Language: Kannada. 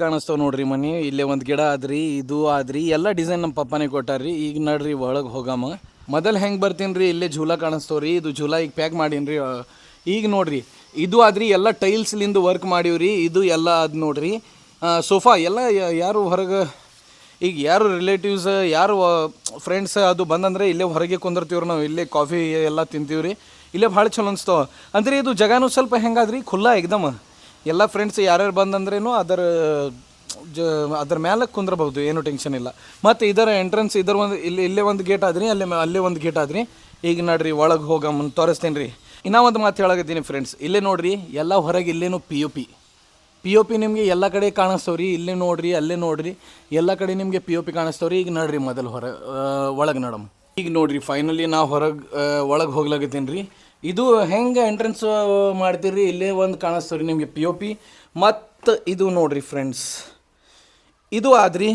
ಕಾಣಿಸ್ತಾವ ನೋಡ್ರಿ ಮನೆ. ಇಲ್ಲೇ ಒಂದು ಗಿಡ ಆದ್ರಿ, ಇದು ಆದ್ರಿ, ಎಲ್ಲ ಡಿಸೈನ್ ನಮ್ಮ ಪಪ್ಪನೇ ಕೊಟ್ಟಾರ್ರಿ. ಈಗ ನಡ್ರಿ ಒಳಗೆ ಹೋಗಮ್ಮ. ಮೊದಲು ಹೆಂಗೆ ಬರ್ತೀನಿ ರೀ, ಇಲ್ಲೇ ಝೂಲ ಕಾಣಿಸ್ತವ್ರಿ. ಇದು ಝೂಲ ಈಗ ಪ್ಯಾಕ್ ಮಾಡೀನಿ ರೀ. ಈಗ ನೋಡ್ರಿ ಇದು ಆದ್ರಿ ಎಲ್ಲ ಟೈಲ್ಸ್ಲಿಂದ ವರ್ಕ್ ಮಾಡೀವ್ರಿ. ಇದು ಎಲ್ಲ ಅದು ನೋಡ್ರಿ ಸೋಫಾ ಎಲ್ಲ ಯಾರು ಹೊರಗೆ ಈಗ ಯಾರು ರಿಲೇಟಿವ್ಸ್ ಯಾರು ಫ್ರೆಂಡ್ಸ್ ಅದು ಬಂದಂದ್ರೆ ಇಲ್ಲೇ ಹೊರಗೆ ಕುಂದಿರ್ತೀವ್ರಿ ನಾವು. ಇಲ್ಲೇ ಕಾಫಿ ಎಲ್ಲ ತಿಂತೀವ್ರಿ. ಇಲ್ಲೇ ಭಾಳ ಚಲೋ ಅನಿಸ್ತಾವ. ಅಂದರೆ ಇದು ಜಗಾನು ಸ್ವಲ್ಪ ಹೆಂಗಾದ್ರಿ ಖುಲ್ಲಾ ಎಕ್ದಮ್. ಎಲ್ಲ ಫ್ರೆಂಡ್ಸ್ ಯಾರ್ಯಾರು ಬಂದಂದ್ರೇನು ಅದ್ರ ಮೇಲೆ ಕುಂದ್ರಬಹುದು, ಏನೂ ಟೆನ್ಷನ್ ಇಲ್ಲ. ಮತ್ತು ಇದರ ಎಂಟ್ರೆನ್ಸ್ ಇಲ್ಲೇ ಒಂದು ಗೇಟ್ ಆದ್ರಿ, ಅಲ್ಲೇ ಒಂದು ಗೇಟ್ ಆದ್ರಿ. ಈಗ ನಡ್ರಿ ಒಳಗೆ ಹೋಗಮ್ಮನ್ ತೋರಿಸ್ತೀನಿ ರೀ. ಇನ್ನೂ ಒಂದು ಮಾತು ಹೇಳಕತ್ತೀನಿ ಫ್ರೆಂಡ್ಸ್, ಇಲ್ಲೇ ನೋಡ್ರಿ ಎಲ್ಲ ಹೊರಗೆ ಇಲ್ಲೇನು ಪಿ ಒ ಪಿ ನಿಮಗೆ ಎಲ್ಲ ಕಡೆ ಕಾಣಿಸ್ತವ್ರಿ. ಇಲ್ಲೇ ನೋಡ್ರಿ, ಅಲ್ಲೇ ನೋಡ್ರಿ, ಎಲ್ಲ ಕಡೆ ನಿಮಗೆ POP ಕಾಣಿಸ್ತವ್ರಿ. ಈಗ ನಡ್ರಿ ಮೊದಲು ಒಳಗೆ ನಡಮ್. ಈಗ ನೋಡ್ರಿ ಫೈನಲಿ ನಾವು ಒಳಗೆ ಹೋಗ್ಲಾಗತ್ತೀನಿ ರೀ. ಇದು ಹೆಂಗೆ ಎಂಟ್ರೆನ್ಸ್ ಮಾಡ್ತೀರಿ, ಇಲ್ಲೇ ಒಂದು ಕಾಣಿಸ್ತವ್ರಿ ನಿಮಗೆ POP. ಮತ್ತು ಇದು ನೋಡ್ರಿ ಫ್ರೆಂಡ್ಸ್, ಇದು ಆದ್ರಿ